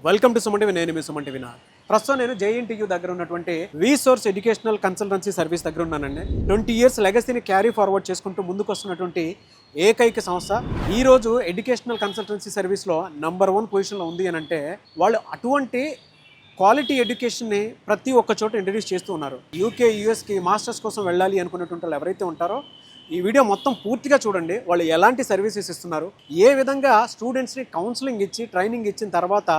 Welcome to Suman TV. నేను మీ Suman TV. ప్రస్తుతం నేను జేఎన్టీయూ దగ్గర ఉన్నటువంటి రీసోర్స్ ఎడ్యుకేషనల్ కన్సల్టెన్సీ సర్వీస్ దగ్గర ఉన్నానండి. 20 years లెగసీని క్యారీ ఫార్వర్డ్ చేసుకుంటూ ముందుకు వస్తున్నటువంటి ఏకైక సంస్థ. ఈరోజు ఎడ్యుకేషనల్ కన్సల్టెన్సీ సర్వీస్లో నంబర్ 1 పొజిషన్లో ఉంది అని అంటే వాళ్ళు అటువంటి క్వాలిటీ ఎడ్యుకేషన్ని ప్రతి ఒక్క చోట ఇంట్రడ్యూస్ చేస్తూ ఉన్నారు. యూకే యూఎస్కి మాస్టర్స్ కోసం వెళ్ళాలి అనుకున్నటువంటి వాళ్ళు ఎవరైతే ఉంటారో ఈ వీడియో మొత్తం పూర్తిగా చూడండి. వాళ్ళు ఎలాంటి సర్వీసెస్ ఇస్తున్నారు, ఏ విధంగా స్టూడెంట్స్ని కౌన్సిలింగ్ ఇచ్చి ట్రైనింగ్ ఇచ్చిన తర్వాత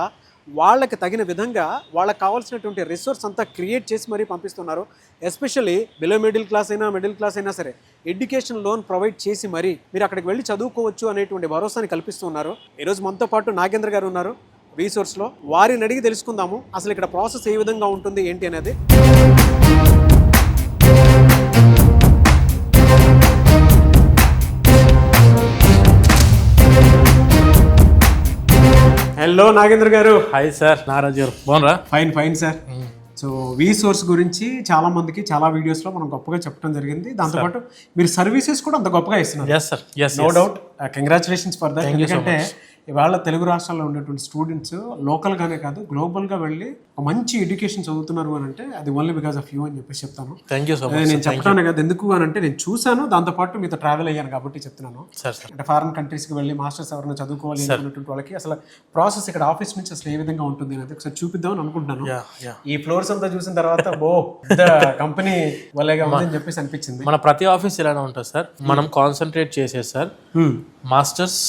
వాళ్ళకి తగిన విధంగా వాళ్ళకి కావాల్సినటువంటి రిసోర్స్ అంతా క్రియేట్ చేసి మరీ పంపిస్తున్నారు. ఎస్పెషల్లీ బిలో మిడిల్ క్లాస్ అయినా మిడిల్ క్లాస్ అయినా సరే ఎడ్యుకేషన్ లోన్ ప్రొవైడ్ చేసి మరీ మీరు అక్కడికి వెళ్ళి చదువుకోవచ్చు అనేటువంటి భరోసాని కల్పిస్తున్నారు. ఈరోజు మనతో పాటు నాగేంద్ర గారు ఉన్నారు రీసోర్స్లో. వారిని అడిగి తెలుసుకుందాము అసలు ఇక్కడ ప్రాసెస్ ఏ విధంగా ఉంటుంది ఏంటి అనేది. హలో నాగేంద్ర గారు. హాయ్ సార్, నారాజ్ గారు బాగున్నారా? Fine sir. సో రీసోర్స్ గురించి చాలా మందికి చాలా వీడియోస్లో మనం గొప్పగా చెప్పడం జరిగింది. దాంతోపాటు మీరు సర్వీసెస్ కూడా అంత గొప్పగా ఇస్తున్నారు. Yes sir, yes, no doubt. Congratulations for that. ఎందుకంటే ఇవాళ తెలుగు రాష్ట్రాల్లో ఉన్నటువంటి స్టూడెంట్స్ లోకల్గానే కాదు గ్లోబల్గా వెళ్ళి ఒక మంచి ఎడ్యుకేషన్ చదువుతున్నారు అని అంటే అది ఓన్లీ బికాస్ ఆఫ్ యూ అని చెప్పేసి చెప్తాను. Thank you so much. నేను చెప్తాను కదా ఎందుకు అని అంటే నేను చూశాను, దాంతోపాటు మీతో ట్రావెల్ అయ్యాను కాబట్టి చెప్తున్నాను. అంటే ఫారెన్ కంట్రీస్కి వెళ్ళి మాస్టర్స్ ఎవరైనా చదువుకోవాలి అనుకున్నటువంటి వాళ్ళకి అసలు ప్రాసెస్ ఇక్కడ ఆఫీస్ నుంచి అసలు ఏ విధంగా ఉంటుంది అనేది ఒకసారి చూపిద్దాం అని అనుకుంటున్నాను. ఈ ఫ్లోర్స్ అంతా చూసిన తర్వాత కంపెనీ వాళ్ళగా ఉందని చెప్పేసి అనిపించింది. మన ప్రతి ఆఫీస్ ఇలానే ఉంటుంది సార్. మనం కాన్సన్ట్రేట్ చేసేది sir masters,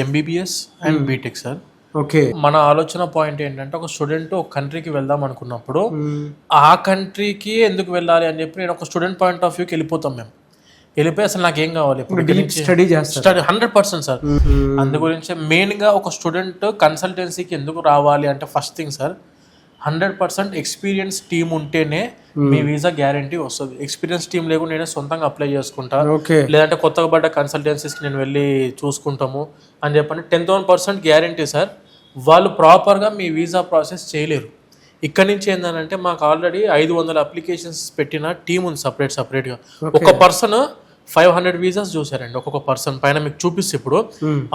MBBS and BTech sir. Okay. మన ఆలోచన పాయింట్ ఏంటంటే ఒక స్టూడెంట్ ఒక కంట్రీకి వెళ్దాం అనుకున్నప్పుడు ఆ కంట్రీకి ఎందుకు వెళ్ళాలి అని చెప్పి నేను ఒక స్టూడెంట్ పాయింట్ ఆఫ్ వ్యూకి వెళ్ళిపోతాం. మేము వెళ్ళిపోయి అసలు నాకు ఏం కావాలి స్టడీ చేస్తాను 100% సార్. అందు గురించి మెయిన్గా ఒక స్టూడెంట్ కన్సల్టెన్సీకి ఎందుకు రావాలి అంటే first thing sir 100% experience team ఉంటేనే మీ వీసా గ్యారంటీ వస్తుంది. ఎక్స్పీరియన్స్ టీమ్ లేకుండా నేనే సొంతంగా అప్లై చేసుకుంటా, లేదంటే కొత్తగా పడ్డ కన్సల్టెన్సీస్కి నేను వెళ్ళి చూసుకుంటాము అని చెప్పండి 10,000% గ్యారంటీ సార్. వాళ్ళు ప్రాపర్గా మీ వీసా ప్రాసెస్ చేయలేరు. ఇక్కడ నుంచి ఏంటంటే మాకు ఆల్రెడీ 500 అప్లికేషన్స్ పెట్టిన టీం ఉంది సపరేట్గా. ఒక పర్సన్ 500 వీసాస్ చూసారండి ఒక్కొక్క పర్సన్ పైన. మీకు చూపిస్తే ఇప్పుడు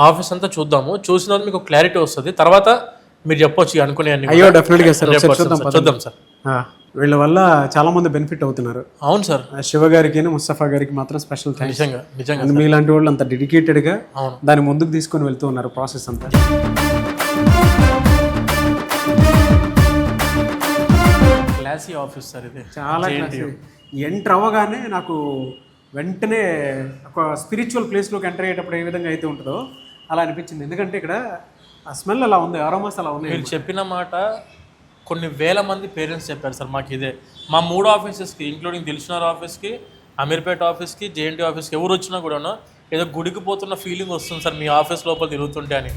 ఆఫీస్ అంతా చూద్దాము, చూసిన మీకు క్లారిటీ వస్తుంది. తర్వాత మీరు చెప్పొచ్చు అనుకునే చూద్దాం సార్. వీళ్ళ వల్ల చాలా మంది బెనిఫిట్ అవుతున్నారు. అవును సార్. శివ గారికి ముస్తఫా గారికి మాత్రం స్పెషల్ థాంక్స్. నిజంగా మీలాంటి వాళ్ళు అంత డెడికేటెడ్ గా దాన్ని ముందుకు తీసుకొని వెళ్తూ ఉన్నారు ప్రాసెస్ అంతా. క్లాసీ ఆఫీస్ సార్ ఇది, చాలా ఎంటర్ అవ్వగానే నాకు వెంటనే ఒక స్పిరిచువల్ ప్లేస్లోకి ఎంటర్ అయ్యేటప్పుడు ఏ విధంగా అయితే ఉంటుందో అలా అనిపించింది. ఎందుకంటే ఇక్కడ ఆ స్మెల్ అలా ఉంది, అరోమాస్ అలా ఉంది. మీరు చెప్పిన మాట కొన్ని వేల మంది పేరెంట్స్ చెప్పారు సార్ మాకు. ఇదే మా 3 ఆఫీసెస్కి ఇంక్లూడింగ్ దిల్సుఖ్నగర్ ఆఫీస్కి, అమీర్పేట ఆఫీస్కి, జేఎన్టీ ఆఫీస్కి ఎవరు వచ్చినా కూడా ఏదో గుడికి పోతున్న ఫీలింగ్ వస్తుంది సార్ మీ ఆఫీస్ లోపల తిరుగుతుంటే అని.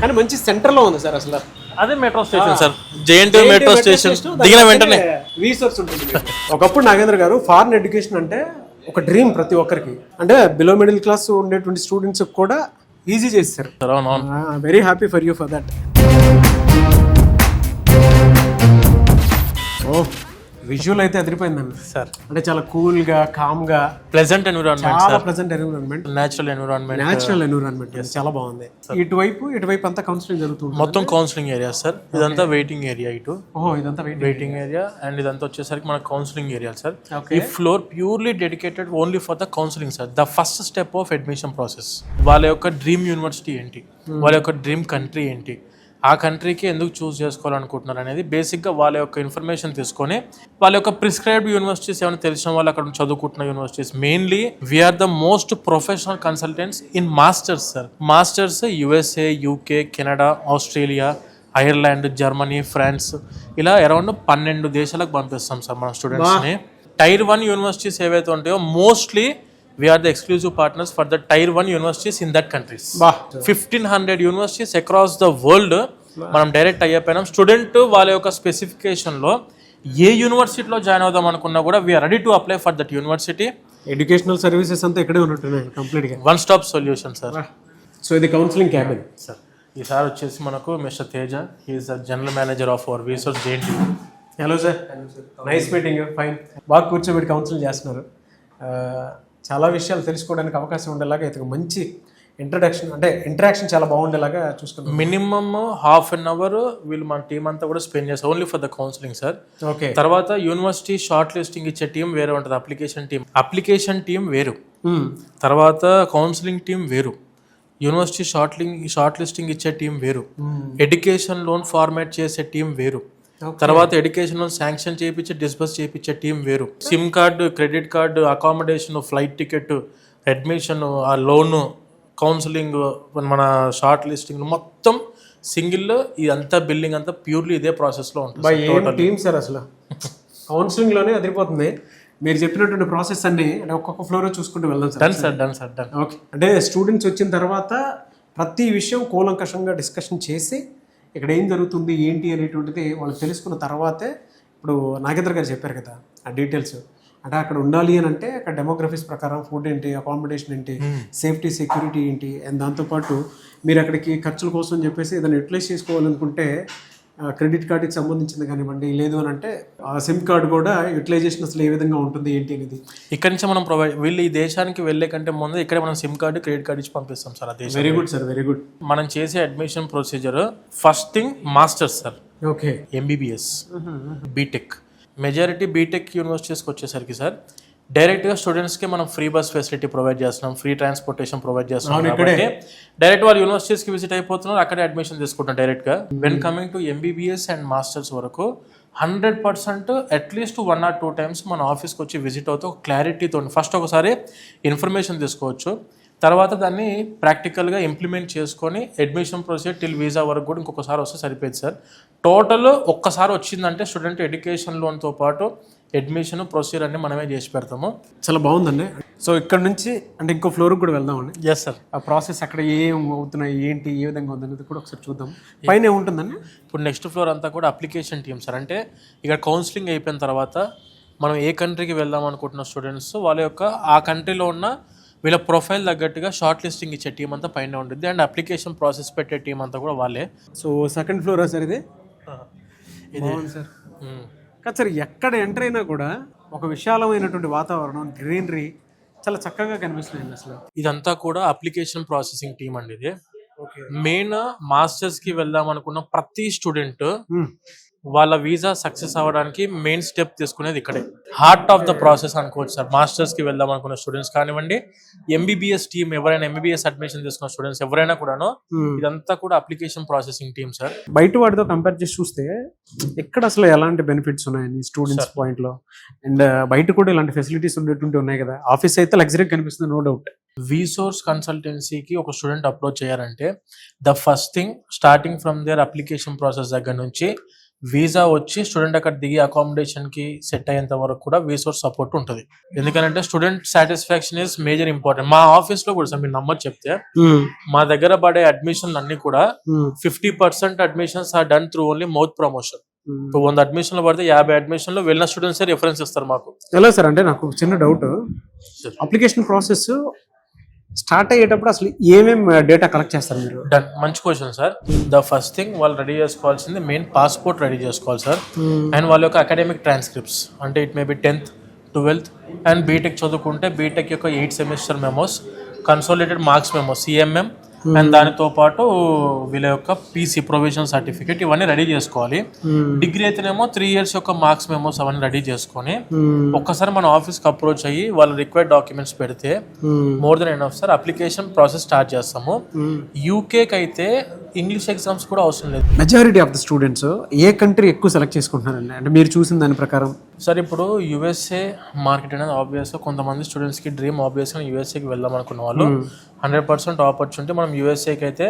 కానీ మంచి సెంటర్లో ఉంది సార్. అసలు అదే metro station sir, JNT metro station దిగిన వెంటనే రీసోర్స్ ఉంటుంది. ఒకప్పుడు నాగేంద్ర గారు ఫారెన్ ఎడ్యుకేషన్ అంటే ఒక డ్రీమ్ ప్రతి ఒక్కరికి. అంటే బిలో మిడిల్ క్లాస్ ఉండేటువంటి స్టూడెంట్స్ కూడా ఈజీ చేస్తారు. Very happy for you for that. Visual అయితే అదిరిపోయిందండి సార్. అంటే చాలా కూల్ గా, కామ్ గా, ప్లెజెంట్ ఎన్విరాన్మెంట్, చాలా ప్లెజెంట్ ఎన్విరాన్మెంట్, నేచురల్ ఎన్విరాన్మెంట్. చాలా బాగుంది. ఇటువైపు అంతా కౌన్సిలింగ్ జరుగుతుంది. మొత్తం కౌన్సిలింగ్ ఏరియా సార్. ఇదంతా వెయిటింగ్ ఏరియా. ఇదంతా వెయిటింగ్ ఏరియా అండ్ ఇదంతా వచ్చేసరికి మన కౌన్సిలింగ్ ఏరియా సార్. ఈ floor purely dedicated only for the counselling sir. The first step of admission process. వాళ్ళ యొక్క డ్రీమ్ యూనివర్సిటీ ఏంటి, వాళ్ళ యొక్క డ్రీమ్ కంట్రీ ఏంటి, ఆ కంట్రీకి ఎందుకు చూస్ చేసుకోవాలనుకుంటున్నారు అనేది బేసిక్గా వాళ్ళ యొక్క ఇన్ఫర్మేషన్ తీసుకొని వాళ్ళ యొక్క ప్రిస్క్రైబ్డ్ యూనివర్సిటీస్ ఏమైనా తెలిసిన వాళ్ళు అక్కడ చదువుకుంటున్న universities. Mainly we are the most professional consultants in masters sir. Masters USA, UK, Canada, Australia, Ireland, Germany, France ఇలా అరౌండ్ 12 దేశాలకు పంపిస్తాం సార్ మన స్టూడెంట్స్ని. Tier 1 యూనివర్సిటీస్ ఏవైతే ఉంటాయో mostly we are the exclusive partners for the Tier 1 universities in that countries. 1500 universities across the world మనం direct అయ్యిపోయినాం. Student వాళ్ళ యొక్క స్పెసిఫికేషన్లో ఏ యూనివర్సిటీలో జాయిన్ అవుదాం అనుకున్నా కూడా we are ready to apply for that university. Educational services అంతా ఇక్కడే ఉంటున్నాయి కంప్లీట్గా. One stop solution sir. So ఇది కౌన్సిలింగ్ క్యాబిన్ సార్. ఈసారి వచ్చేసి మనకు mister Teja, he's the general manager of our resource JNT. Hello sir, nice meeting. Fine. బాగా కూర్చోబెట్టి కౌన్సిలింగ్ చేస్తున్నారు. చాలా విషయాలు తెలుసుకోవడానికి అవకాశం ఉండేలాగా ఇతను మంచి ఇంటరాక్షన్ చాలా బాగుండేలాగా చూసుకున్నాం. మినిమమ్ హాఫ్ అన్ అవర్ వీళ్ళు మన టీం అంతా కూడా స్పెండ్ చేస్తారు only for the counselling sir. Okay. తర్వాత యూనివర్సిటీ షార్ట్ లిస్టింగ్ ఇచ్చే టీం వేరే ఉంటుంది, అప్లికేషన్ టీం వేరు, తర్వాత కౌన్సిలింగ్ టీం వేరు, యూనివర్సిటీ షార్ట్ లిస్టింగ్ ఇచ్చే టీం వేరు, ఎడ్యుకేషన్ లోన్ ఫార్మాట్ చేసే టీం వేరు, తర్వాత ఎడ్యుకేషన్ లోన్ శాంక్షన్ చేయించి డిస్బర్స్ చేయించే టీం వేరు, SIM card, credit card, accommodation, flight ticket, admission, ఆ లోన్, కౌన్సిలింగ్, మన షార్ట్ లిస్టింగ్ మొత్తం సింగిల్ ఇదంతా బిల్డింగ్ అంతా ప్యూర్లీ ఇదే ప్రాసెస్లో ఉంటుంది. టీమ్ సార్ అసలు కౌన్సిలింగ్లోనే అదిరిపోతుంది. మీరు చెప్పినటువంటి ప్రాసెస్ అన్ని ఒక్కొక్క ఫ్లోర్ చూసుకుంటూ వెళ్దాం సార్. Done sir. ఓకే. అంటే స్టూడెంట్స్ వచ్చిన తర్వాత ప్రతి విషయం కూలంకషంగా డిస్కషన్ చేసి ఇక్కడ ఏం జరుగుతుంది ఏంటి అనేటువంటిది వాళ్ళు తెలుసుకున్న తర్వాతే ఇప్పుడు నాగేంద్ర గారు చెప్పారు కదా ఆ డీటెయిల్స్. అంటే అక్కడ ఉండాలి అని అంటే అక్కడ డెమోగ్రఫీస్ ప్రకారం ఫుడ్ ఏంటి, అకామిడేషన్ ఏంటి, సేఫ్టీ సెక్యూరిటీ ఏంటి, అండ్ దాంతోపాటు మీరు అక్కడికి ఖర్చుల కోసం చెప్పేసి ఏదైనా యూటిలైజ్ చేసుకోవాలనుకుంటే క్రెడిట్ కార్డుకి సంబంధించింది కానివ్వండి, లేదు అని అంటే సిమ్ కార్డు కూడా యూటిలైజేషన్ అసలు ఏ విధంగా ఉంటుంది ఏంటి అనేది ఇక్కడ నుంచి మనం వీళ్ళు ఈ దేశానికి వెళ్ళే కంటే ముందు ఇక్కడ మనం సిమ్ కార్డు, క్రెడిట్ కార్డు ఇచ్చి పంపిస్తాం సార్. ఆ దేశం. Very good sir, very good. మనం చేసే admission procedure first thing masters sir. Okay. MBBS, BTech, majority BTech యూనివర్సిటీస్కి వచ్చేసరికి సార్ డైరెక్ట్గా స్టూడెంట్స్కి మనం ఫ్రీ బస్ ఫెసిలిటీ ప్రొవైడ్ చేస్తున్నాం, ఫ్రీ ట్రాన్స్పోర్టేషన్ ప్రొవైడ్ చేస్తున్నాం కాబట్టి డైరెక్ట్ వాళ్ళు యూనివర్సిటీస్కి విజిట్ అయిపోతున్నారు, అక్కడే అడ్మిషన్ తీసుకుంటాం డైరెక్ట్గా. When coming to MBBS and masters వరకు 100% అట్లీస్ట్ 1 or 2 times మన ఆఫీస్కి వచ్చి విజిట్ అవుతూ క్లారిటీతో ఫస్ట్ ఒకసారి ఇన్ఫర్మేషన్ తీసుకోవచ్చు, తర్వాత దాన్ని ప్రాక్టికల్గా ఇంప్లిమెంట్ చేసుకొని అడ్మిషన్ ప్రొసీజర్ టిల్ వీసా వరకు కూడా ఇంకొకసారి వస్తే సరిపోయింది సార్. టోటల్ ఒక్కసారి వచ్చిందంటే స్టూడెంట్ ఎడ్యుకేషన్ లోన్తో పాటు అడ్మిషన్ ప్రొసీజర్ అన్ని మనమే చేసి పెడతాము. చాలా బాగుందండి. సో ఇక్కడ నుంచి అంటే ఇంకో ఫ్లోర్కి కూడా వెళ్దామండి. Yes sir. ఆ ప్రాసెస్ అక్కడ ఏం అవుతున్నాయి ఏంటి ఏ విధంగా ఉందనేది కూడా ఒకసారి చూద్దాం. పైన ఏముంటుందండి? ఇప్పుడు నెక్స్ట్ ఫ్లోర్ అంతా కూడా అప్లికేషన్ టీమ్ సార్. అంటే ఇక్కడ కౌన్సిలింగ్ అయిపోయిన తర్వాత మనం ఏ కంట్రీకి వెళ్దాం అనుకుంటున్న స్టూడెంట్స్ వాళ్ళ యొక్క ఆ కంట్రీలో ఉన్న వీళ్ళ ప్రొఫైల్ తగ్గట్టుగా షార్ట్ లిస్టింగ్ ఇచ్చే టీం అంతా పైన ఉంటుంది, అండ్ అప్లికేషన్ ప్రాసెస్ పెట్టే టీం అంతా కూడా వాళ్ళే. సో సెకండ్ ఫ్లోర్ సార్ ఇది సార్. కాదు సార్, ఎక్కడ ఎంటర్ అయినా కూడా ఒక విశాలమైనటువంటి వాతావరణం, గ్రీనరీ చాలా చక్కగా కనిపిస్తుంది అసలు. ఇదంతా కూడా అప్లికేషన్ ప్రాసెసింగ్ టీం అండి. ఇది మెయిన్ మాస్టర్స్ కి వెళ్దాం అనుకున్న ప్రతి స్టూడెంట్ వాళ్ళ వీసా సక్సెస్ అవ్వడానికి మెయిన్ స్టెప్ తీసుకునేది ఇక్కడే. హార్ట్ ఆఫ్ ద ప్రాసెస్ అనుకోవచ్చు సార్. మాస్టర్స్ కి వెళ్దాం అనుకున్న స్టూడెంట్స్ కానివ్వండి, ఎంబీబీఎస్ టీమ్ ఎవరైనా ఎంబీబీఎస్ అడ్మిషన్ తీసుకున్న స్టూడెంట్స్ ఎవరైనా కూడాను ఇదంతా కూడా అప్లికేషన్ ప్రాసెసింగ్ టీమ్ సార్. బయట వాటితో కంపేర్ చేసి చూస్తే ఎక్కడ అసలు ఎలాంటి బెనిఫిట్స్ ఉన్నాయని స్టూడెంట్స్ పాయింట్ లో, అండ్ బయట కూడా ఇలాంటి ఫెసిలిటీస్ ఉండేటువంటి ఉన్నాయి కదా. ఆఫీస్ అయితే లగ్జరీ కనిపిస్తుంది, నో డౌట్. వీసోర్స్ కన్సల్టెన్సీకి ఒక స్టూడెంట్ అప్రోచ్ చేయాలంటే the first thing starting from their application process దగ్గర నుంచి వీసా వచ్చి స్టూడెంట్ అక్కడ దిగి అకామిడేషన్ కి సెట్ అయ్యేంత వరకు కూడా వీసోర్స్ సపోర్ట్ ఉంటుంది. ఎందుకంటే student satisfaction is major important. మా ఆఫీస్ లో కూడా సార్ మీరు నమ్మరు చెప్తే మా దగ్గర పడే అడ్మిషన్లు అన్ని కూడా 50% admissions are done through only mouth promotion. 100 అడ్మిషన్లు పడితే 50 అడ్మిషన్లు వెళ్ళిన స్టూడెంట్స్ రిఫరెన్స్ ఇస్తారు మాకు. ఎలా సార్? అంటే నాకు చిన్న డౌట్, అప్లికేషన్ ప్రాసెస్ స్టార్ట్ అయ్యేటప్పుడు అసలు ఏమేమి డేటా కలెక్ట్ చేస్తారు మీరు? డన్, మంచి question sir. The first thing వాళ్ళు రెడీ చేసుకోవాల్సింది మెయిన్ పాస్పోర్ట్ రెడీ చేసుకోవాలి సార్. అండ్ వాళ్ళ యొక్క అకాడమిక్ ట్రాన్స్క్రిప్ట్స్, అంటే it may be 10th, 12th and BTech చదువుకుంటే బీటెక్ యొక్క 8 semester memos, consolidated marks memos CMM, and దానితో పాటు వీళ్ళ యొక్క పీసీ ప్రొవిజనల్ సర్టిఫికేట్ ఇవన్నీ రెడీ చేసుకోవాలి. డిగ్రీ అయితేనేమో 3 years యొక్క మార్క్స్ మెమోస్ అవన్నీ రెడీ చేసుకొని ఒక్కసారి మన ఆఫీస్కి అప్రోచ్ అయ్యి వాళ్ళ రిక్వైర్డ్ డాక్యుమెంట్స్ పెడితే more than enough sir. Application process start చేస్తాము. యూకేకి అయితే ఇంగ్లీష్ ఎగ్జామ్స్ కూడా అవసరం లేదు. Majority of the students A country ఎక్కువ సెలెక్ట్ చేసుకుంటున్నారండి అంటే మీరు చూసిన దాని ప్రకారం? సార్ ఇప్పుడు యుఎస్ఏ మార్కెట్ అనేది ఆబ్వియస్గా కొంతమంది స్టూడెంట్స్కి డ్రీమ్, ఆబ్వియస్గా యూఎస్ఏకి వెళ్దాం అనుకున్న వాళ్ళు 100% ఆపర్చునిటీ. మనం యూఎస్ఏకి అయితే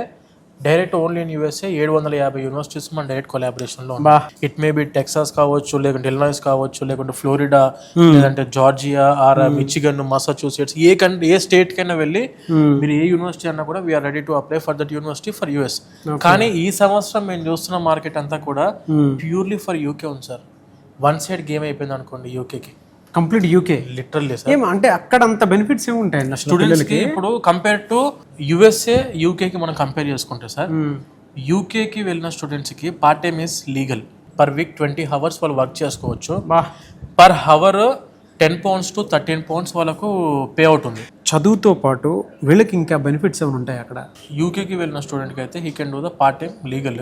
direct only in USA 750 universities మన డైరెక్ట్ కొలాబరేషన్లో ఉన్నాయి. ఇట్ మే బి టెక్సాస్ కావచ్చు, లేకుంటే ఇలినాయిస్ కావచ్చు, లేకుంటే ఫ్లోరిడా, లేదంటే జార్జియా ఆర్ మిచిగన్, మసాచ్యూసెట్స్, ఏ స్టేట్ కైనా వెళ్ళి మీరు ఏ యూనివర్సిటీ అన్నా కూడా we are ready to apply for that university for US. కానీ ఈ సంవత్సరం మేము చూస్తున్న మార్కెట్ అంతా కూడా ప్యూర్లీ ఫర్ యూకే ఉంది సార్. వన్ సైడ్ గేమ్ అయిపోయింది అనుకోండి యూకేకి, కంప్లీట్ యూకే లిటరల్లీ సార్. అంటే అక్కడ అంత బెనిఫిట్స్ ఏమి ఉంటాయి స్టూడెంట్స్ కి? ఇప్పుడు కంపేర్ టు యుఎస్ఏ యూకేకి మనం కంపేర్ చేసుకుంటే సార్, యూకేకి వెళ్ళిన స్టూడెంట్స్ కి part time is legal. Per week 20 hours వాళ్ళు వర్క్ చేసుకోవచ్చు. పర్ హవర్ £10 to £13 వాళ్ళకు పే అవుట్ ఉంది. చదువుతో పాటు వీళ్ళకి ఇంకా బెనిఫిట్స్ ఏమైనా ఉంటాయి అక్కడ? యూకేకి వెళ్ళిన స్టూడెంట్కి అయితే he can do the part time legal,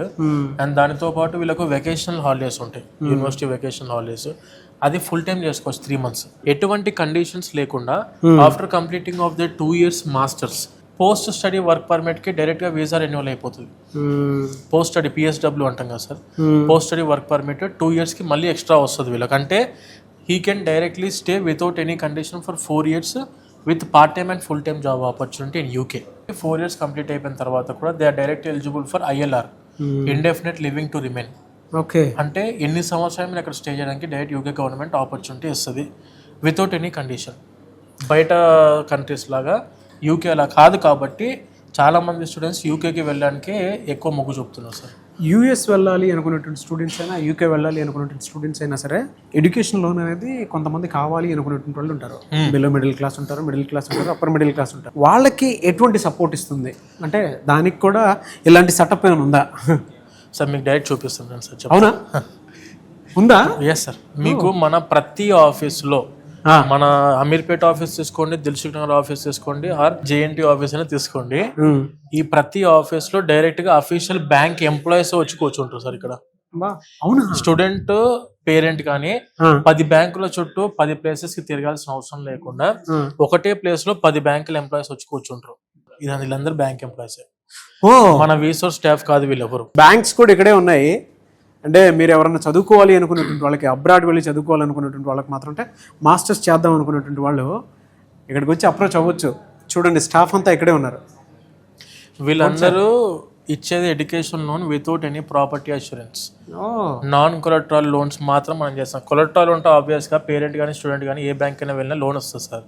and దానితో పాటు వీళ్ళకు వెకేషనల్ హాలిడేస్ ఉంటాయి, యూనివర్సిటీ వెకేషనల్ హాలిడేస్. అది ఫుల్ టైం చేసుకోవచ్చు 3 months, ఎటువంటి కండిషన్స్ లేకుండా. After completing of the 2 years masters, post study work పర్మిట్కి డైరెక్ట్గా వీసా రెన్యువల్ అయిపోతుంది. పోస్ట్ స్టడీ PSW అంటాం కదా sir, post study work permit 2 yearsకి మళ్ళీ ఎక్స్ట్రా వస్తుంది వీళ్ళకంటే. He can directly stay without any condition for 4 years with part time and full time job opportunity in UK. 4 years complete అయిపోయిన తర్వాత కూడా they are direct eligible for ILR, indefinite living to remain. Okay, అంటే ఎన్ని సంవత్సరాలు మీరు అక్కడ stay చేయడానికి direct UK government opportunity ఇస్తుంది వితౌట్ ఎనీ కండిషన్. బయట కంట్రీస్ లాగా UK అలా కాదు కాబట్టి చాలామంది స్టూడెంట్స్ UKకి వెళ్ళడానికి ఎక్కువ మొగ్గు చూపుతున్నారు సార్. US వెళ్ళాలి అనుకున్నటువంటి స్టూడెంట్స్ అయినా, UK వెళ్ళాలి అనుకున్నటువంటి స్టూడెంట్స్ అయినా సరే, ఎడ్యుకేషన్ లోన్ అనేది కొంతమంది కావాలి అనుకున్నటువంటి వాళ్ళు ఉంటారు. బిలో మిడిల్ క్లాస్ ఉంటారు, మిడిల్ క్లాస్ ఉంటారు, అప్పర్ మిడిల్ క్లాస్ ఉంటారు. వాళ్ళకి ఎటువంటి సపోర్ట్ ఇస్తుంది అంటే దానికి కూడా ఇలాంటి సెటప్ ఏమైనా ఉందా? సార్ మీకు డైరెక్ట్ చూపిస్తున్నాను సార్. అవునా, ఉందా? Yes sir. మీకు మన ప్రతి ఆఫీస్లో, మన అమీర్పేట ఆఫీస్ తీసుకోండి, దిల్సుఖ్ నగర్ ఆఫీస్ తీసుకోండి, ఆర్ JNT ఆఫీస్ అయినా తీసుకోండి, ఈ ప్రతి ఆఫీస్ లో డైరెక్ట్ గా అఫీషియల్ బ్యాంక్ ఎంప్లాయీస్ వచ్చి కూర్చుంటారు సార్ ఇక్కడ. అవునా? స్టూడెంట్ పేరెంట్ కానీ 10 బ్యాంకుల చుట్టూ 10 ప్లేసెస్ కి తిరగాల్సిన అవసరం లేకుండా ఒకటే ప్లేస్ లో 10 బ్యాంకుల ఎంప్లాయీస్ వచ్చి కూర్చుంటారు. వీళ్ళందరూ బ్యాంక్ ఎంప్లాయీస్, మన వీసోర్ స్టాఫ్ కాదు వీళ్ళెవరు. బ్యాంక్స్ కూడా ఇక్కడే ఉన్నాయి. అంటే మీరు ఎవరైనా చదువుకోవాలి అనుకున్నటువంటి వాళ్ళకి, అబ్రాడ్ వెళ్ళి చదువుకోవాలనుకున్నటువంటి వాళ్ళకి మాత్రం, అంటే మాస్టర్స్ చేద్దాం అనుకున్నటువంటి వాళ్ళు ఇక్కడికి వచ్చి అప్రోచ్ అవ్వచ్చు. చూడండి, స్టాఫ్ అంతా ఇక్కడే ఉన్నారు. వీళ్ళందరూ ఇచ్చేది education loan without any property assurance, non collateral loans మాత్రం మనం చేస్తాం. కొలెటరల్ ఉంటే ఆబ్వియస్ గా పేరెంట్ కానీ స్టూడెంట్ కానీ ఏ బ్యాంక్ అయినా వెళ్ళినా లోన్ వస్తుంది సార్.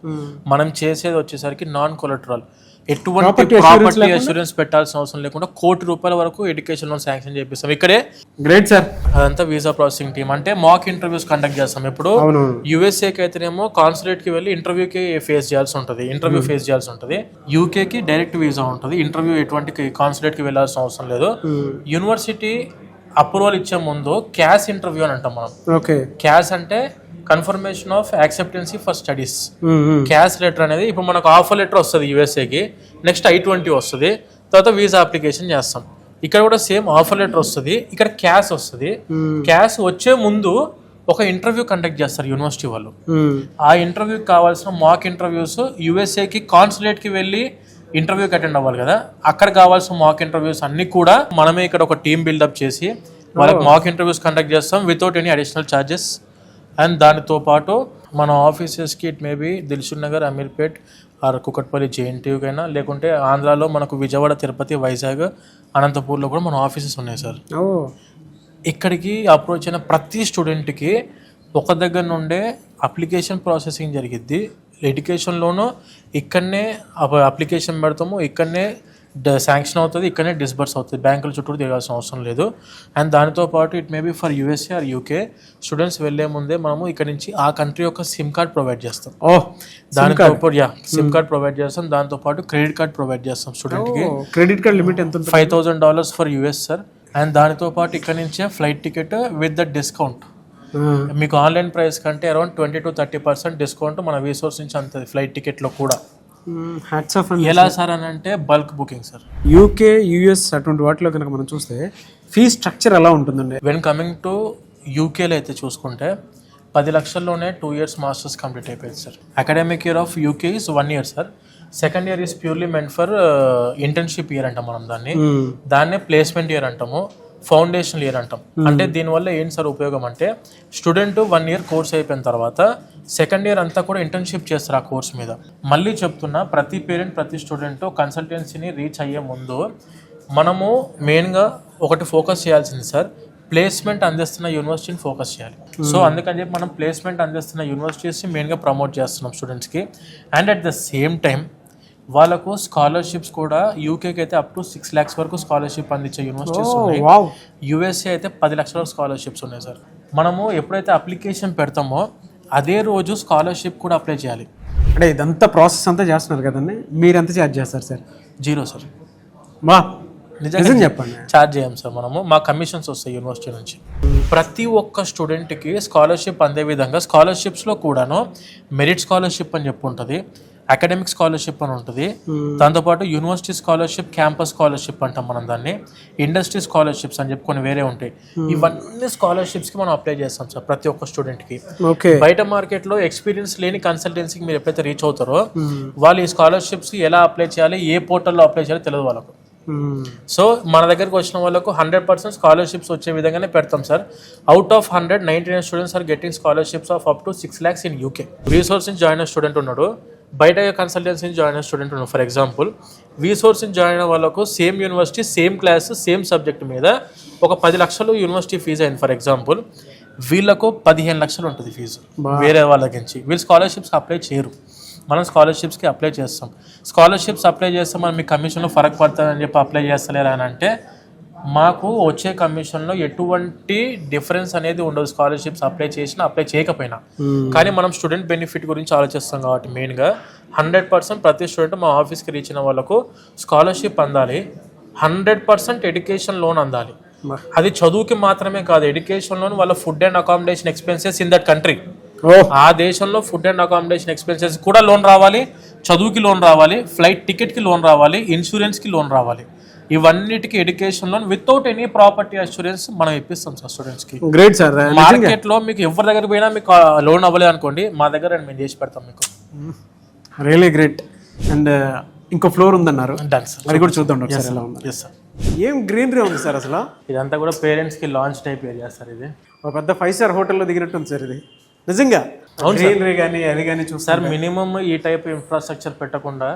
మనం చేసేది వచ్చేసరికి నాన్ కొలెటరల్, ఎటువంటి ప్రాపర్టీ అష్యూరెన్స్ పెట్టాల్సిన అవసరం లేకుండా ₹1,00,00,000 వరకు ఎడ్యుకేషన్ లోన్ శాంక్షన్ చేపిస్తాం ఇక్కడే. Great sir. అదంతా వీసా ప్రాసెసింగ్ టీమ్. అంటే మాక్ ఇంటర్వ్యూస్ కండక్ట్ చేస్తాం. ఇప్పుడు USA అయితేనేమో కాన్సులేట్ కి వెళ్ళి ఇంటర్వ్యూకి ఫేస్ చేయాల్సి ఉంటుంది, UK కి డైరెక్ట్ వీసా ఉంటుంది, ఇంటర్వ్యూ ఎటువంటి కాన్సులేట్ కి వెళ్ళాల్సిన అవసరం లేదు. యూనివర్సిటీ అప్రూవల్ ఇచ్చే ముందు క్యాష్ ఇంటర్వ్యూ అని అంటాం మనం. క్యాష్ అంటే confirmation of acceptancy for studies. Cash letter అనేది ఇప్పుడు మనకు ఆఫర్ లెటర్ వస్తుంది USAకి, నెక్స్ట్ I-20 వస్తుంది, తర్వాత వీసా అప్లికేషన్ చేస్తాం. ఇక్కడ కూడా సేమ్ ఆఫర్ లెటర్ వస్తుంది, ఇక్కడ క్యాష్ వస్తుంది. క్యాష్ వచ్చే ముందు ఒక ఇంటర్వ్యూ కండక్ట్ చేస్తారు యూనివర్సిటీ వాళ్ళు. ఆ ఇంటర్వ్యూకి కావాల్సిన మాక్ ఇంటర్వ్యూస్ USAకి కాన్సులేట్కి వెళ్ళి ఇంటర్వ్యూకి అటెండ్ అవ్వాలి కదా, అక్కడ కావాల్సిన మాక్ ఇంటర్వ్యూస్ అన్ని కూడా మనమే ఇక్కడ ఒక టీమ్ బిల్డప్ చేసి వాళ్ళకి మాక్ ఇంటర్వ్యూస్ కండక్ట్ చేస్తాం without any additional charges. And దానితో పాటు మన ఆఫీసెస్కి it maybe Dilsukh Nagar, Ameerpet or Kukatpally JNTకి అయినా, లేకుంటే ఆంధ్రాలో మనకు విజయవాడ, తిరుపతి, వైజాగ్, అనంతపూర్లో కూడా మన ఆఫీసెస్ ఉన్నాయి సార్. ఇక్కడికి అప్రోచ్ అయిన ప్రతి స్టూడెంట్కి ఒక దగ్గర నుండే అప్లికేషన్ ప్రాసెసింగ్ జరిగిద్ది. ఎడ్యుకేషన్లోనూ ఇక్కడనే అప్లికేషన్ పెడతాము, ఇక్కడనే శాంక్షన్ అవుతుంది, ఇక్కడనే డిస్బర్స్ అవుతుంది, బ్యాంకుల చుట్టూ తిరగాల్సిన అవసరం లేదు. అండ్ దానితో పాటు it maybe for USA or UK students వెళ్లే ముందే మనము ఇక్కడ నుంచి ఆ కంట్రీ యొక్క సిమ్ కార్డ్ ప్రొవైడ్ చేస్తాం. దానితో పాటు సిమ్ కార్డ్ ప్రొవైడ్ చేస్తాం, దాంతో పాటు క్రెడిట్ కార్డ్ ప్రొవైడ్ చేస్తాం స్టూడెంట్కి. క్రెడిట్ కార్డ్ లిమిట్ ఎంత? $5,000 ఫర్ US సార్. అండ్ దానితో పాటు ఇక్కడ నుంచే flight ticket with the discount. మీకు ఆన్లైన్ ప్రైస్ కంటే అరౌండ్ 20 to 30% డిస్కౌంట్ మన వీసోర్స్ నుంచి అంతది ఫ్లైట్ టికెట్లో కూడా. ఎలా సార్ అని అంటే bulk booking sir. UK, US అటువంటి వాటిలో కనుక మనం చూస్తే ఫీ స్ట్రక్చర్ ఎలా ఉంటుందండి? వెన్ కమింగ్ టు UKలో అయితే చూసుకుంటే 10 లక్షల్లోనే 2 years మాస్టర్స్ కంప్లీట్ అయిపోయింది sir. Academic year of UK is 1 year sir. Second year is purely meant for internship year అంటాం మనం దాన్నే ప్లేస్మెంట్ ఇయర్ అంటాము, ఫౌండేషన్ ఇయర్ అంటాం. అంటే దీనివల్ల ఏంటి సార్ ఉపయోగం అంటే, స్టూడెంట్ 1 year కోర్స్ అయిపోయిన తర్వాత సెకండ్ ఇయర్ అంతా కూడా ఇంటర్న్షిప్ చేస్తారు ఆ కోర్స్ మీద. మళ్ళీ చెప్తున్నా, ప్రతి పేరెంట్, ప్రతి స్టూడెంట్ కన్సల్టెన్సీని రీచ్ అయ్యే ముందు మనము మెయిన్గా ఒకటి ఫోకస్ చేయాల్సింది సార్, ప్లేస్మెంట్ అందిస్తున్న యూనివర్సిటీని ఫోకస్ చేయాలి. సో అందుకని చెప్పి మనం ప్లేస్మెంట్ అందిస్తున్న యూనివర్సిటీస్ని మెయిన్గా ప్రమోట్ చేస్తున్నాం స్టూడెంట్స్కి. And at the same time వాళ్ళకు స్కాలర్షిప్స్ కూడా UKకి అయితే అప్ టు 6 lakhs వరకు స్కాలర్షిప్ అందించే యూనివర్సిటీస్ ఉన్నాయి. USA అయితే 10 లక్షల స్కాలర్షిప్స్ ఉన్నాయి సార్. మనము ఎప్పుడైతే అప్లికేషన్ పెడతామో అదే రోజు స్కాలర్షిప్ కూడా అప్లై చేయాలి. అంటే ఇదంతా ప్రాసెస్ అంతా చేస్తున్నారు కదండి, మీరు ఎంత ఛార్జ్ చేస్తారు సార్? 0 సార్. వా, నిజం చెప్పండి. ఛార్జ్ చేయం సార్ మనము, మా కమిషన్స్ వస్తాయి యూనివర్సిటీ నుంచి. ప్రతి ఒక్క స్టూడెంట్కి స్కాలర్షిప్ అందే విధంగా స్కాలర్షిప్స్లో కూడాను మెరిట్ స్కాలర్షిప్ అని చెప్పి ఉంటుంది, అకాడమిక్ స్కాలర్షిప్ అని ఉంటుంది, దాంతోపాటు యూనివర్సిటీ స్కాలర్షిప్, క్యాంపస్ స్కాలర్షిప్ అంటాం మనం దాన్ని, ఇండస్ట్రీ స్కాలర్షిప్స్ అని చెప్పి కొన్ని వేరే ఉంటాయి. ఇవన్నీ స్కాలర్షిప్స్కి మనం అప్లై చేస్తాం సార్ ప్రతి ఒక్క స్టూడెంట్కి. బయట మార్కెట్లో ఎక్స్పీరియన్స్ లేని కన్సల్టెన్సీకి మీరు ఎప్పుడైతే రీచ్ అవుతారో వాళ్ళు ఈ స్కాలర్షిప్స్కి ఎలా అప్లై చేయాలి, ఏ పోర్టల్లో అప్లై చేయాలో తెలియదు వాళ్ళకు. సో మన దగ్గరకు వచ్చిన వాళ్ళకు 100% స్కాలర్షిప్స్ వచ్చే విధంగానే పెడతాం sir. Out of 100, 99 students are getting scholarships of up to 6 lakhs in UK. Resource నుంచి జాయిన్ అయిన స్టూడెంట్ ఉన్నాడు, బయట కన్సల్టెన్సీ నుంచి జాయిన్ అయిన స్టూడెంట్ ఉన్నాడు. ఫర్ ఎగ్జాంపుల్ వీసోర్స్ నుంచి జాయిన్ అయిన వాళ్ళకు same university, same class, same subject మీద ఒక 10 లక్షలు యూనివర్సిటీ ఫీజు అయింది ఫర్ ఎగ్జాంపుల్, వీళ్ళకు 15 లక్షలు ఉంటుంది ఫీజు వేరే వాళ్ళ నుంచి. వీళ్ళు స్కాలర్షిప్స్కి అప్లై చేయరు, మనం స్కాలర్షిప్స్కి అప్లై చేస్తాం. స్కాలర్షిప్స్ అప్లై చేస్తే మనం మీ కమిషన్లో ఫరక్ పడుతుందని చెప్పి అప్లై చేస్తలేరా అని అంటే మాకు వచ్చే కమిషన్లో ఎటువంటి డిఫరెన్స్ అనేది ఉండదు, స్కాలర్షిప్స్ అప్లై చేసినా అప్లై చేయకపోయినా. కానీ మనం స్టూడెంట్ బెనిఫిట్ గురించి ఆలోచిస్తాం కాబట్టి మెయిన్గా 100% ప్రతి స్టూడెంట్ మా ఆఫీస్కి రీచ్ అయిన వాళ్ళకు స్కాలర్షిప్ అందాలి, 100% ఎడ్యుకేషన్ లోన్ అందాలి. అది చదువుకి మాత్రమే కాదు, ఎడ్యుకేషన్ లోన్ వాళ్ళ food and accommodation expenses in that country, ఆ దేశంలో ఫుడ్ అండ్ అకామిడేషన్ ఎక్స్పెన్సెస్ కూడా లోన్ రావాలి, చదువుకి లోన్ రావాలి, ఫ్లైట్ టికెట్కి లోన్ రావాలి, ఇన్సూరెన్స్కి లోన్ రావాలి. ఇవన్నిటికీ education loan without any property assurance మనం ఇప్పిస్తాం సార్ స్టూడెంట్స్కి. Great sir. మార్కెట్లో మీకు ఎవరి దగ్గర పోయినా మీకు లోన్ అవ్వలేదు అనుకోండి, మా దగ్గర మేము చేసి పెడతాం మీకు. Really great. అండ్ ఇంకో ఫ్లోర్ ఉందన్నారు, డన్ సార్, అది కూడా చూద్దాం ఒకసారి ఎలా ఉంది. Yes sir. ఏం గ్రీనరీ ఉంది సార్ అసలు. ఇదంతా కూడా పేరెంట్స్కి లాంచ్ టైప్ ఏరియా సార్. ఇది ఒక పెద్ద 5-star హోటల్లో దిగినట్టు ఉంది సార్ ఇది నిజంగా. గ్రీనరీ కానీ అది కానీ చూస్తారు. మినిమం ఈ టైప్ ఇన్ఫ్రాస్ట్రక్చర్ పెట్టకుండా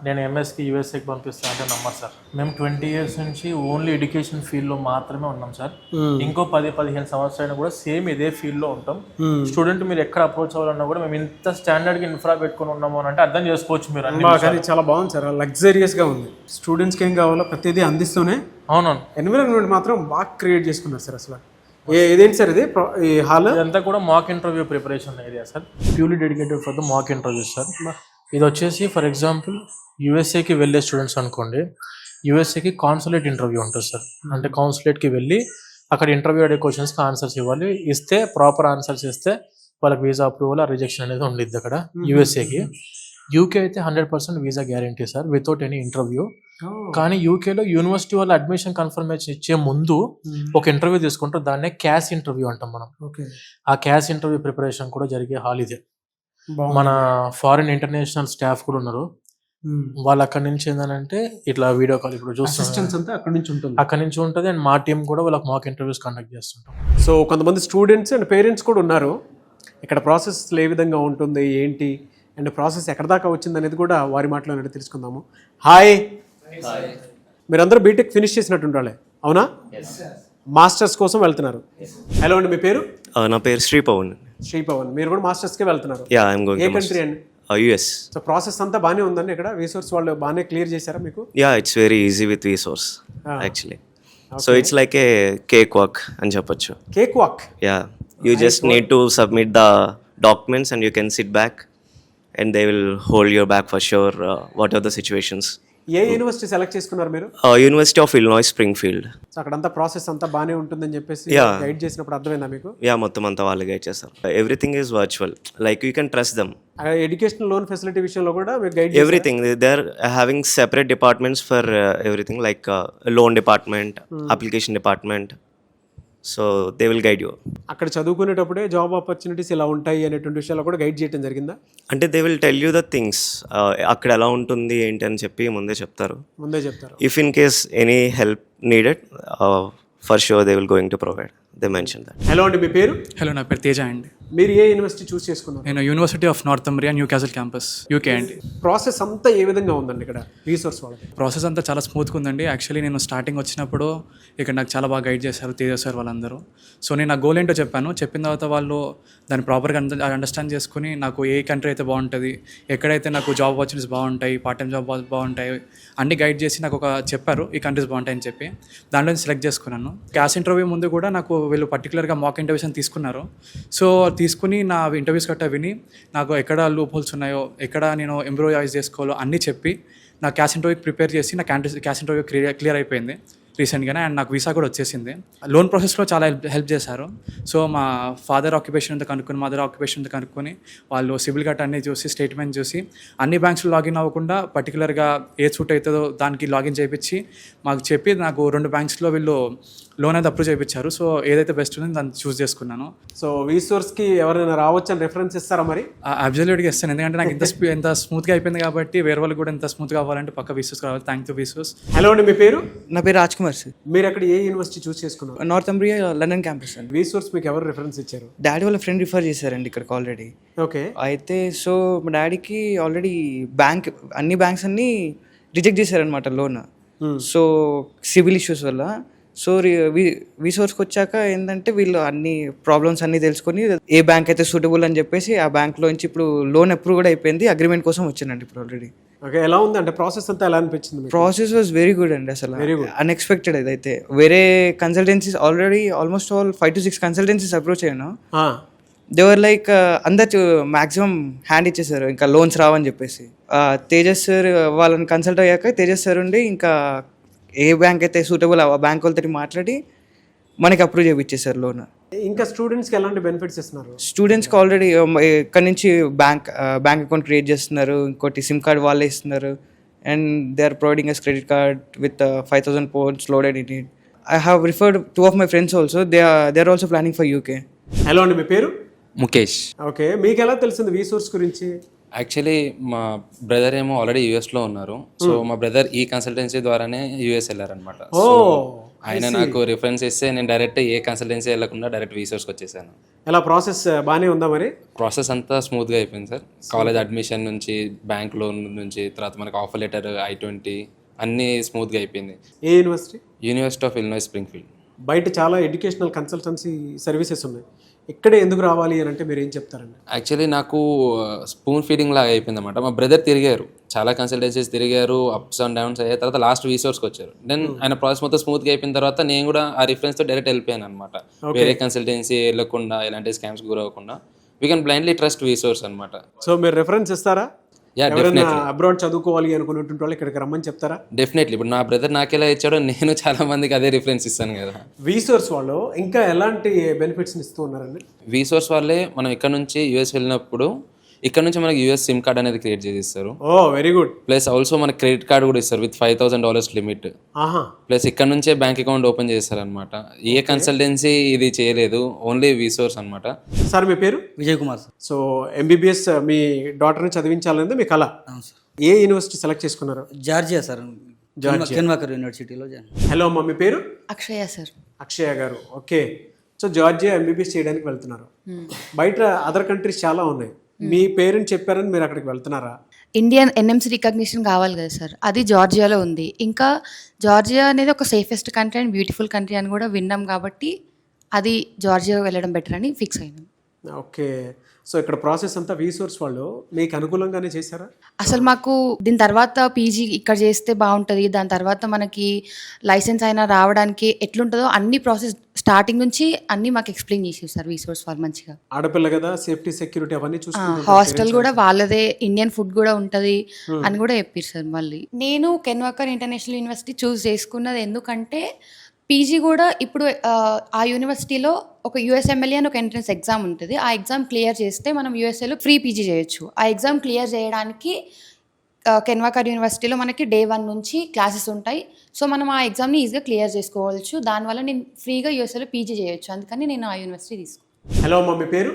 నేను ఎంఎస్కి యూఎస్ఏకి పంపిస్తాను అంటే నమ్మరు సార్. మేము 20 years నుంచి ఓన్లీ ఎడ్యుకేషన్ ఫీల్డ్లో మాత్రమే ఉన్నాం సార్. ఇంకో 10-15 సంవత్సరాలు కూడా సేమ్ ఇదే ఫీల్డ్లో ఉంటాం. స్టూడెంట్ మీరు ఎక్కడ అప్రోచ్ అవ్వాలన్నా కూడా మేము ఇంత స్టాండర్డ్గా ఇన్ఫ్రా పెట్టుకుని ఉన్నాము అని అంటే అర్థం చేసుకోవచ్చు మీరు. కానీ చాలా బాగుంది సార్, లగ్జరియస్గా ఉంది. స్టూడెంట్స్కి ఏం కావాలో ప్రతిదీ అందిస్తూనే అవునవును ఎన్విరాన్మెంట్ మాత్రం బాగా క్రియేట్ చేసుకున్నారు సార్. అసలు ఇదేంటి సార్ ఇది ఈ హాల్? ఇదంతా కూడా mock interview preparation area sir, purely dedicated for the mock interviews sir. ఇది వచ్చేసి ఫర్ ఎగ్జాంపుల్ యూఎస్ఏకి వెళ్ళే స్టూడెంట్స్ అనుకోండి, యూఎస్ఏకి కాన్సులేట్ ఇంటర్వ్యూ ఉంటుంది సార్. అంటే కాన్సులేట్కి వెళ్ళి అక్కడ ఇంటర్వ్యూ అడిగే క్వశ్చన్స్కి ఆన్సర్స్ ఇవ్వాలి. ఇస్తే ప్రాపర్ ఆన్సర్స్ ఇస్తే వాళ్ళకి వీసా అప్రూవల్, రిజెక్షన్ అనేది ఉండిద్ది అక్కడ యూఎస్ఏకి. యూకే అయితే 100% visa guarantee sir without any interview. కానీ యూకేలో యూనివర్సిటీ వాళ్ళు అడ్మిషన్ కన్ఫర్మేషన్ ఇచ్చే ముందు ఒక ఇంటర్వ్యూ తీసుకుంటారు, దాన్నే క్యాష్ ఇంటర్వ్యూ అంటాం మనం. ఆ క్యాష్ ఇంటర్వ్యూ ప్రిపరేషన్ కూడా జరిగే హాల్ ఇదే. మన ఫారిన్ ఇంటర్నేషనల్ స్టాఫ్ కూడా ఉన్నారు, వాళ్ళు అక్కడి నుంచి ఏంటంటే ఇట్లా వీడియో కాల్ ఇప్పుడు చూస్తే అక్కడి నుంచి ఉంటుంది. అండ్ మా టీం కూడా వాళ్ళకి మాక్ ఇంటర్వ్యూస్ కండక్ట్ చేస్తుంటాం. సో కొంతమంది స్టూడెంట్స్ అండ్ పేరెంట్స్ కూడా ఉన్నారు ఇక్కడ. ప్రాసెస్ ఏ విధంగా ఉంటుంది ఏంటి అండ్ ప్రాసెస్ ఎక్కడ దాకా వచ్చింది అనేది కూడా వారి మాటలో తెలుసుకుందాము. హాయ్, మీరందరూ బీటెక్ ఫినిష్ చేసినట్టుండాలి అవునా? మాస్టర్స్ కోసం వెళ్తున్నారు. హలో అండి, మీ పేరు? నా పేరు శ్రీపవన్. శ్రీపవన్, మీరు కూడా మాస్టర్స్కి వెళ్తున్నారు. ఏ కంట్రీ అండి? యుఎస్. సో ప్రాసెస్ అంతా బాగానే ఉందండి ఇక్కడ? రీసోర్స్ వాళ్ళు బాగానే క్లియర్ చేశారా మీకు? It's very easy with resource actually. So it's like A cake walk అని చెప్పొచ్చు. Cake walk? You just need to submit the documents and you can SIT back and they will hold your back for sure, whatever the situations. A university select చేసుకున్నారు మీరు? University of Illinois Springfield. So అక్కడంతా process అంతా బాగానే ఉంటుందని చెప్పేసి guide చేసినప్పుడు అర్థమైందా మీకు? మొత్తం అంతా వాళ్ళు గైడ్ చేస్తారు. Everything is virtual, like you can trust them. Educational loan facility విషయంలో కూడా మీరు guide everything. They are having separate departments for everything, like loan department, application department. So they will guide you. అక్కడ చదువుకునేటప్పుడే job opportunities ఇలా ఉంటాయి అనేటువంటి విషయాలు కూడా గైడ్ చేయడం జరిగిందా? అంటే they will tell you the things, అక్కడ ఎలా ఉంటుంది ఏంటి అని చెప్పి ముందే చెప్తారు. If in case any help needed, for sure they will going to provide. They mention that. Hello అండి, మీ పేరు? హలో, నా పేరు తేజ అండి. మీరు ఏ యూనివర్సిటీ చూస్ చేసుకున్నారు? నేను university of Northumbria, Newcastle campus, UK అండి. ప్రాసెస్ అంతా ఏ విధంగా ఉందండి ఇక్కడ రీసోర్స్ వాళ్ళకి? ప్రాసెస్ అంతా చాలా స్మూత్గా ఉందండి. యాక్చువల్లీ నేను స్టార్టింగ్ వచ్చినప్పుడు ఇక్కడ నాకు చాలా బాగా గైడ్ చేశారు తేజ సార్ వాళ్ళందరూ. సో నేను నా గోల్ ఏంటో చెప్పాను, చెప్పిన తర్వాత వాళ్ళు దాన్ని ప్రాపర్గా అండర్స్టాండ్ చేసుకుని నాకు ఏ కంట్రీ అయితే బాగుంటుంది, ఎక్కడైతే నాకు జాబ్ ఆపర్చునిటీస్ బాగుంటాయి, పార్ట్ టైం జాబ్ బాగుంటాయి అన్ని గైడ్ చేసి నాకు ఒక చెప్పారు ఈ కంట్రీస్ బాగుంటాయని చెప్పి. దాంట్లో సెలెక్ట్ చేసుకున్నాను. క్యాష్ ఇంటర్వ్యూ ముందు కూడా నాకు వీళ్ళు పర్టికులర్గా మాక్ ఇంటర్వ్యూస్ అని తీసుకున్నారు. సో తీసుకుని నా ఇంటర్వ్యూస్ గట్టా విని నాకు ఎక్కడ లూప్ హోల్స్ ఉన్నాయో, ఎక్కడ నేను ఇంప్రూవైజ్ చేసుకోవాలో అన్నీ చెప్పి నా క్యాష్ ఇంటర్వ్యూకి ప్రిపేర్ చేసి నా క్యాష్ ఇంటర్వ్యూ క్లియర్ అయిపోయింది రీసెంట్గానే. అండ్ నాకు వీసా కూడా వచ్చేసింది. లోన్ ప్రాసెస్లో చాలా హెల్ప్ చేశారు. సో మా ఫాదర్ ఆక్యుపేషన్ అంతా కనుక్కొని, మదర్ ఆక్యుపేషన్ అంతా కనుక్కొని, వాళ్ళు సిబిల్ గట్ అన్నీ చూసి, స్టేట్మెంట్ చూసి, అన్ని బ్యాంక్స్లో లాగిన్ అవ్వకుండా పర్టికులర్గా ఏ సూట్ అవుతుందో దానికి లాగిన్ చేయించి మాకు చెప్పి, నాకు 2 బ్యాంక్స్లో వీళ్ళు లోన్ అయితే అప్రూవ్ చేయించారు. సో ఏదైతే బెస్ట్ ఉందో దాన్ని చూస్ చేసుకున్నాను. సో వీసోర్స్కి ఎవరైనా రావచ్చు అని రెఫరెన్స్ ఇస్తారా మరి? అబ్జల్యూట్గా ఇస్తాను, ఎందుకంటే నాకు ఎంత స్మూత్గా అయిపోయింది కాబట్టి వేరే వాళ్ళు కూడా ఎంత స్మూత్గా అవ్వాలంటే పక్క వీసోర్స్ కావాలి. Thank you వీసోర్స్. హలో అండి, మీ పేరు? నా పేరు రాజ్ కుమార్ సార్. మీరు అక్కడ ఏ యూనివర్సిటీ చూస్ చేసుకున్నారు? నార్త్ అంబ్రియా లండన్ క్యాంపస్ అండి. వీసోర్స్ మీకు ఎవరు రెఫరెన్స్ ఇచ్చారు? డాడీ వాళ్ళ ఫ్రెండ్ రిఫర్ చేశారండి ఇక్కడికి ఆల్రెడీ. ఓకే. అయితే సో మా డాడీకి ఆల్రెడీ అన్ని బ్యాంక్స్ అన్ని రిజెక్ట్ చేశారనమాట లోన్. సో సివిల్ ఇష్యూస్ వల్ల. సో వీసోర్స్కి వచ్చాక ఏంటంటే వీళ్ళు అన్ని ప్రాబ్లమ్స్ అన్నీ తెలుసుకొని ఏ బ్యాంక్ అయితే సూటబుల్ అని చెప్పేసి ఆ బ్యాంక్లోంచి ఇప్పుడు లోన్ అప్రూవ్ కూడా అయిపోయింది. అగ్రిమెంట్ కోసం వచ్చానండి ఇప్పుడు ఆల్రెడీ. ఓకే, ఎలా ఉంది అంటే ప్రాసెస్ అంతా ఎలా అనిపించింది మీకు? ప్రాసెస్ వాజ్ వెరీ గుడ్ అండి. అసలు అన్ఎక్స్పెక్టెడ్. ఇదైతే వేరే consultancies already almost 5 to 6 consultancies approach అయ్యాను. దేవర్ లైక్ అందరు మ్యాక్సిమం హ్యాండ్ ఇచ్చేసారు, ఇంకా లోన్స్ రావని చెప్పేసి. తేజస్ సార్ వాళ్ళని కన్సల్ట్ అయ్యాక తేజస్ సార్ ఉండి ఇంకా ఏ బ్యాంక్ అయితే సూటబుల్ ఆ బ్యాంక్ వాళ్ళతో మాట్లాడి మనకి అప్రూవ్ చేయించేసారు లోన్. ఇంకా స్టూడెంట్స్కి ఎలాంటి బెనిఫిట్స్ ఇస్తున్నారు? స్టూడెంట్స్కి ఆల్రెడీ ఇక్కడ నుంచి బ్యాంక్ అకౌంట్ క్రియేట్ చేస్తున్నారు, ఇంకోటి సిమ్ కార్డ్ వాళ్ళే ఇస్తున్నారు. And they are providing us credit card with 5,000 points loaded in it. I have referred 2 of my friends also. They are also planning for UK. Hello అండి, మీ పేరు? Mukesh. Okay, మీకు ఎలా తెలిసింది వీసోర్స్ గురించి? యాక్చువల్లీ మా బ్రదర్ ఏమో ఆల్రెడీ యూఎస్లో ఉన్నారు. సో మా బ్రదర్ ఈ కన్సల్టెన్సీ ద్వారానే యూఎస్ వెళ్ళారనమాట. సో ఆయన నాకు రిఫరెన్స్ ఇస్తే నేను డైరెక్ట్ ఏ కన్సల్టెన్సీ వెళ్ళకుండా డైరెక్ట్ వీసోర్స్కి వచ్చేసాను. ఎలా ప్రాసెస్ బాగానే ఉందా మరి? ప్రాసెస్ అంతా స్మూత్గా అయిపోయింది సార్. కాలేజ్ అడ్మిషన్ నుంచి, బ్యాంక్ లోన్ నుంచి, తర్వాత మనకి ఆఫర్ లెటర్, I-20 అన్నీ స్మూత్గా అయిపోయింది. ఏ university? University of Illinois Springfield. బయట చాలా ఎడ్యుకేషనల్ కన్సల్టెన్సీ సర్వీసెస్ ఉన్నాయి, ఇక్కడే ఎందుకు రావాలి అని అంటే మీరు ఏం చెప్తారండి? యాక్చువల్లీ నాకు స్పూన్ ఫీడింగ్ లాగా అయిపోయింది అనమాట. మా బ్రదర్ తిరిగారు, చాలా కన్సల్టెన్సీస్ తిరిగారు, అప్స్ అండ్ డౌన్స్ అయ్యాయి. తర్వాత లాస్ట్ వీసోర్స్కి వచ్చారు. దెన్ ఆయన ప్రాసెస్ మొత్తం స్మూత్గా అయిపోయిన తర్వాత నేను కూడా ఆ రిఫరెన్స్తో డైరెక్ట్ వెళ్ళిపోయాను అనమాట. వేరే కన్సల్టెన్సీ వెళ్ళకుండా, ఎలాంటి స్కామ్స్ గురవ్వకుండా వీ కెన్ బ్లైండ్లీ ట్రస్ట్ వీసోర్స్ అనమాట. సో మీరు రెఫరెన్స్ ఇస్తారా? అబ్రాడ్ చదువుకోవాలి అనుకున్నటువంటి వాళ్ళు ఇక్కడికి రమ్మని చెప్తారా? డెఫినెట్లీ. ఇప్పుడు నా బ్రదర్ నాకెలా ఇచ్చాడో నేను చాలా మందికి అదే రిఫరెన్స్ ఇస్తాను కదా. వీసోర్స్ వాళ్ళు ఇంకా ఎలాంటి బెనిఫిట్స్ ఇస్తూ ఉన్నారండి? వీసోర్స్ వాళ్ళే మనం ఇక్కడ నుంచి యూఎస్ వెళ్ళినప్పుడు ఇక్కడ నుంచి మనకి యూఎస్ సిమ్ కార్డ్ అనేది క్రియేట్ చేసి ఇస్తారు. ఓ వెరీ గుడ్. ప్లస్ ఆల్సో మనకి క్రెడిట్ కార్డ్ కూడా ఇస్తారు విత్ $5,000 లిమిట్. ప్లస్ ఇక్కడ నుంచే బ్యాంక్ అకౌంట్ ఓపెన్ చేస్తారు అనమాట. ఏ కన్సల్టెన్సీ ఇది చేయలేదు, ఓన్లీ వీసోర్స్ అనమాట. సార్ మీ పేరు? Vijay Kumar sir. So MBBS మీ డాటర్ని చదివించాలనేది మీ కళ. ఏ యూనివర్సిటీ సెలెక్ట్ చేసుకున్నారు? జార్జియా సార్, కెన్వాకర్ యూనివర్సిటీలో. హలో అమ్మ, మీ పేరు? అక్షయ సార్. అక్షయ గారు, ఓకే. సో జార్జియా MBBS చేయడానికి వెళ్తున్నారు. బయట అదర్ కంట్రీస్ చాలా ఉన్నాయి, మీ పేరెంట్స్ చెప్పారని మీరు అక్కడికి వెళ్తున్నారా? ఇండియన్ NMC రికగ్నిషన్ కావాలి కదా సార్, అది జార్జియాలో ఉంది. ఇంకా జార్జియా అనేది ఒక safest country and beautiful country అని కూడా విన్నాం కాబట్టి అది జార్జియా వెళ్ళడం బెటర్ అని ఫిక్స్ అయినాం. ఓకే. సో ఇక్కడ ప్రాసెస్ అంతా వీసోర్స్ వాళ్ళు మీకు అనుకూలంగానే చేశారా? అసలు మాకు దీని తర్వాత PG ఇక్కడ చేస్తే బాగుంటుంది, దాని తర్వాత మనకి లైసెన్స్ అయినా రావడానికి ఎట్లుంటుందో అన్ని ప్రాసెస్ స్టార్టింగ్ నుంచి అన్ని మాకు ఎక్స్ప్లెయిన్ చేసేది సార్ వీసోర్స్ వాళ్ళు మంచిగా. ఆడపిల్ల కదా, సేఫ్టీ సెక్యూరిటీ అవన్నీ చూసుకుంటారు. హాస్టల్ కూడా వాళ్ళదే, ఇండియన్ ఫుడ్ కూడా ఉంటుంది అని కూడా చెప్పారు సార్. మళ్ళీ నేను కెన్వాకర్ ఇంటర్నేషనల్ యూనివర్సిటీ చూస్ చేసుకున్నది ఎందుకంటే PG కూడా ఇప్పుడు ఆ యూనివర్సిటీలో ఒక USMLE అని ఒక ఎంట్రన్స్ ఎగ్జామ్ ఉంటుంది. ఆ ఎగ్జామ్ క్లియర్ చేస్తే మనం USAలో ఫ్రీ PG చేయొచ్చు. ఆ ఎగ్జామ్ క్లియర్ చేయడానికి కెన్వాకర్ యూనివర్సిటీలో మనకి Day 1 నుంచి క్లాసెస్ ఉంటాయి. సో మనం ఆ ఎగ్జామ్ని ఈజీగా క్లియర్ చేసుకోవచ్చు. దానివల్ల నేను ఫ్రీగా USAలో PG చేయొచ్చు. అందుకని నేను ఆ యూనివర్సిటీ తీసుకున్నాను. హలో అమ్మ, మీ పేరు?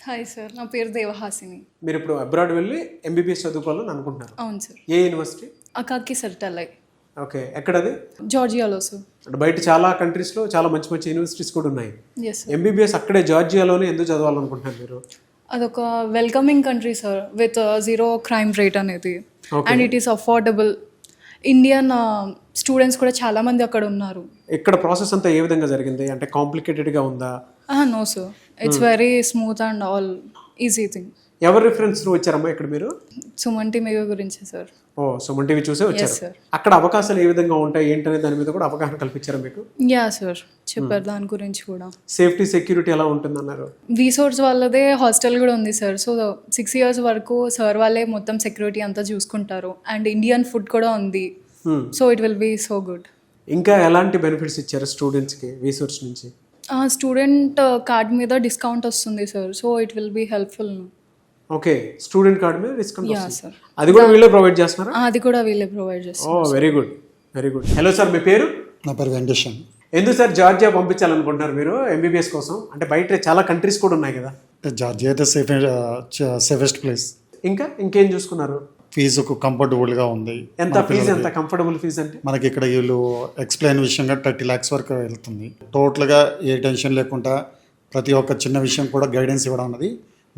హాయ్ సార్, నా పేరు దేవహాసిని. మీరు ఇప్పుడు అబ్రాడ్ వెళ్ళి MBBS చదువుకోవాలని అనుకుంటున్నారు? అవును సార్. ఏ యూనివర్సిటీ? అకాకి సర్టలై. ఓకే, ఎక్కడది? జార్జియాలో సార్. అంటే బయట చాలా కంట్రీస్లో చాలా మంచి మంచి యూనివర్సిటీస్ కూడా ఉన్నాయి. ఎస్. MBBS అక్కడే జార్జియాలోనే ఎందుకు చదవాలనుకుంటున్నారు మీరు? అదొక welcoming country sir with 0 crime rate అనేది. And it is affordable. Indian students కూడా చాలా మంది అక్కడ ఉన్నారు. ఇక్కడ ప్రాసెస్ అంతా ఏ విధంగా జరిగింది? అంటే కాంప్లికేటెడ్గా ఉందా? No sir, it's very smooth and all. Easy thing. ఎవరి రిఫరెన్స్ వచ్చారమ్మా ఇక్కడ మీరు? సుమన్ టీవీ గురించి సార్. ఓ, సుమన్ టీవీ చూసే వచ్చారు. sir. అక్కడ అవకాశాలు ఏ విధంగా ఉంటాయి ఏంటనే దాని మీద కూడా అవగాహన కల్పించారా మీకు? యా సార్, చెప్పారు దాని గురించి కూడా. సేఫ్టీ సెక్యూరిటీ ఎలా ఉంటుందన్నారు? వీసోర్స్ వాళ్ళదే హాస్టల్ కూడా ఉంది సార్. సో 6 years వరకు సార్ వాళ్ళే మొత్తం సెక్యూరిటీ అంతా చూసుకుంటారు. అండ్ ఇండియన్ ఫుడ్ కూడా ఉంది. So it will be so good. ఇంకా ఎలాంటి బెనిఫిట్స్ ఇచ్చారు స్టూడెంట్స్కి వీసోర్స్ నుంచి? స్టూడెంట్ కార్డ్ మీద డిస్కౌంట్ వస్తుంది sir. So it will be helpful. Okay, student card మీద డిస్కౌంట్ యా వస్తుంది. సార్, అది కూడా వీళ్ళే ప్రొవైడ్ చేస్తున్నారా? అది కూడా వీళ్ళే ప్రొవైడ్ ఓ, చేస్తారు. Very good, very good. Hello sir, మీ పేరు? నా పేరు వెంకటేశన్. ఎందుకు సార్ జార్జియా పంపించాలనుకుంటున్నారు మీరు ఎంబీబీఎస్ కోసం? అంటే బయట చాలా కంట్రీస్ కూడా ఉన్నాయి కదా. జార్జియా అయితే సేఫెస్ట్ ప్లేస్. ఇంకేం చూసుకున్నారు? ఫీజు కంఫర్టబుల్గా ఉంది. ఎంత ఫీజు? ఎంత కంఫర్టబుల్ ఫీజు అంటే? మనకి ఇక్కడ వీళ్ళు ఎక్స్ప్లెయిన్ విషయంగా 30 lakhs వరకు వెళ్తుంది. టోటల్గా ఏ టెన్షన్ లేకుండా ప్రతి ఒక్క చిన్న విషయం కూడా గైడెన్స్ ఇవ్వడం అన్నది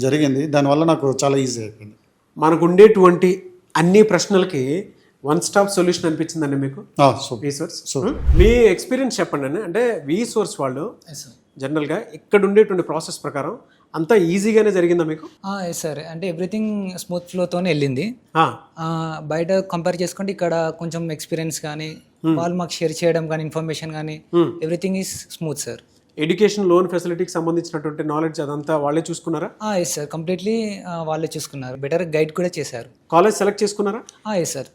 జరిగింది. దానివల్ల నాకు చాలా ఈజీ అయిపోయింది. మనకు ఉండేటువంటి అన్ని ప్రశ్నలకి వన్ స్టాప్ సొల్యూషన్ అనిపించిందండి మీకు వీసోర్స్? మీ ఎక్స్పీరియన్స్ చెప్పండి అండి. అంటే వీసోర్స్ వాళ్ళు జనరల్గా ఇక్కడ ఉండేటువంటి ప్రాసెస్ ప్రకారం అంతా ఈజీగానే జరిగిందా మీకు? ఎస్ సార్, అంటే ఎవ్రీథింగ్ స్మూత్ ఫ్లోతోనే వెళ్ళింది. బయట కంపేర్ చేసుకుంటే ఇక్కడ కొంచెం ఎక్స్పీరియన్స్ కానీ వాళ్ళు మాకు షేర్ చేయడం కానీ ఇన్ఫర్మేషన్ కానీ everything is smooth sir. Education loan ఫెసిలిటీకి సంబంధించినటువంటి నాలెడ్జ్ అదంతా వాళ్ళే చూసుకున్నారా? ఎస్ సార్, కంప్లీట్లీ వాళ్ళే చూసుకున్నారు. బెటర్ గైడ్ కూడా చేశారు. కాలేజ్ సెలెక్ట్ చేసుకున్నారా? Yes sir.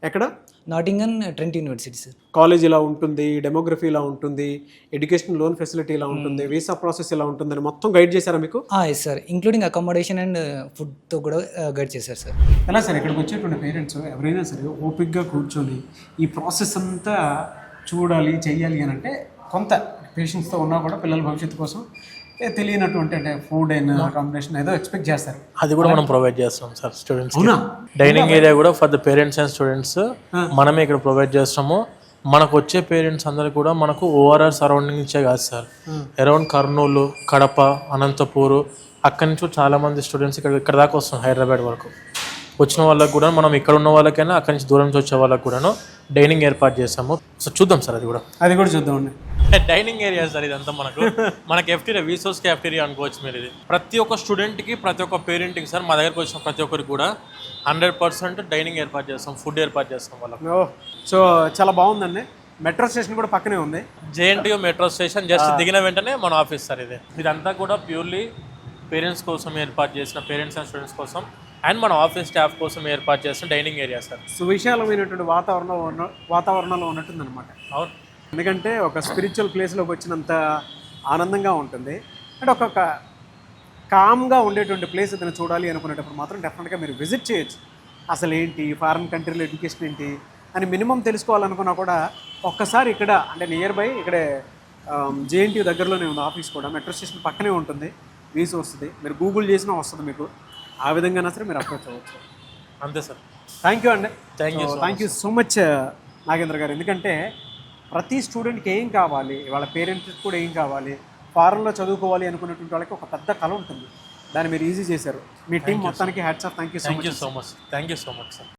ఎక్కడ? Nottingham Trent university sir. College ఇలా ఉంటుంది, డెమోగ్రఫీ ఇలా ఉంటుంది, ఎడ్యుకేషన్ లోన్ ఫెసిలిటీ ఇలా ఉంటుంది, వీసా ప్రాసెస్ ఇలా ఉంటుందని మొత్తం గైడ్ చేశారా మీకు? Yes sir, including accommodation and ఫుడ్తో కూడా గైడ్ చేశారు సార్. ఎలా సార్ ఇక్కడికి వచ్చేటువంటి పేరెంట్స్ ఎవరైనా సరే ఓపిక్గా కూర్చొని ఈ ప్రాసెస్ అంతా చూడాలి చెయ్యాలి అని అంటే కొంత పేషెన్స్తో ఉన్నా కూడా పిల్లల భవిష్యత్తు కోసం తెలియనటువంటి అంటే ఫుడ్ అయినా అకామిడేషన్ ఏదో ఎక్స్పెక్ట్ చేస్తారు. అది కూడా మనం ప్రొవైడ్ చేస్తాం సార్ స్టూడెంట్స్. డైనింగ్ ఏరియా కూడా for the parents and students మనమే ఇక్కడ ప్రొవైడ్ చేస్తాము. మనకు వచ్చే పేరెంట్స్ అందరు కూడా మనకు ఓఆర్ఆర్ సరౌండింగ్సే కాదు సార్, అరౌండ్ కర్నూలు, కడప, అనంతపూర్ అక్కడి నుంచి చాలా మంది స్టూడెంట్స్ ఇక్కడ దాకా వస్తాం. హైదరాబాద్ వరకు వచ్చిన వాళ్ళకి కూడా మనం ఇక్కడ ఉన్న వాళ్ళకైనా అక్కడి నుంచి దూరం నుంచి వచ్చే వాళ్ళకి కూడాను డైనింగ్ ఏర్పాటు చేస్తాము. సో చూద్దాం సార్, అది కూడా చూద్దామండి. డైనింగ్ ఏరియా సార్ ఇదంతా మనకు ఎఫ్టీరియా వీసోర్స్ క్యాఫ్టీరియా అనుకోవచ్చు మీరు. ఇది ప్రతి ఒక్క స్టూడెంట్కి ప్రతి ఒక్క పేరెంట్కి సార్ మా దగ్గరకు వచ్చిన ప్రతి ఒక్కరికి కూడా 100% డైనింగ్ ఏర్పాటు చేస్తాం, ఫుడ్ ఏర్పాటు చేస్తాం వాళ్ళకి. సో చాలా బాగుందండి. మెట్రో స్టేషన్ కూడా పక్కనే ఉంది. జేఎన్టీయూ మెట్రో స్టేషన్ జస్ట్ దిగిన వెంటనే మన ఆఫీస్ సార్ ఇది. ఇదంతా కూడా ప్యూర్లీ పేరెంట్స్ కోసం ఏర్పాటు చేసిన, పేరెంట్స్ అండ్ స్టూడెంట్స్ కోసం అండ్ మన ఆఫీస్ స్టాఫ్ కోసం ఏర్పాటు చేసిన డైనింగ్ ఏరియా సార్. సువిశాలమైనటువంటి వాతావరణంలో ఉన్నట్టుంది అనమాట. అవును, ఎందుకంటే ఒక స్పిరిచువల్ ప్లేస్లోకి వచ్చినంత ఆనందంగా ఉంటుంది. అంటే ఒక కామ్గా ఉండేటువంటి ప్లేస్ ఏదైనా చూడాలి అనుకునేటప్పుడు మాత్రం డెఫినెట్గా మీరు విజిట్ చేయొచ్చు. అసలు ఏంటి ఫారిన్ కంట్రీలో ఎడ్యుకేషన్ ఏంటి అని మినిమం తెలుసుకోవాలనుకున్నా కూడా ఒక్కసారి ఇక్కడ అంటే నియర్ బై ఇక్కడే జేఎన్టీయూ దగ్గరలోనే ఉంది ఆఫీస్ కూడా. మెట్రో స్టేషన్ పక్కనే ఉంటుంది వీసోర్స్ది. మీరు గూగుల్ చేసినా వస్తుంది మీకు. ఆ విధంగా సరే మీరు అప్రోచ్ అవ్వచ్చు. అంతే సార్. థ్యాంక్ యూ అండి. Thank you so much Nagendra గారు. ఎందుకంటే ప్రతి స్టూడెంట్కి ఏం కావాలి, వాళ్ళ పేరెంట్స్కి కూడా ఏం కావాలి, ఫారెన్లో చదువుకోవాలి అనుకునేటువంటి వాళ్ళకి ఒక పెద్ద కళ ఉంటుంది. దాన్ని మీరు ఈజీ చేశారు. మీ టీం మొత్తానికి hats off. Thank you so much. Thank you so much sir.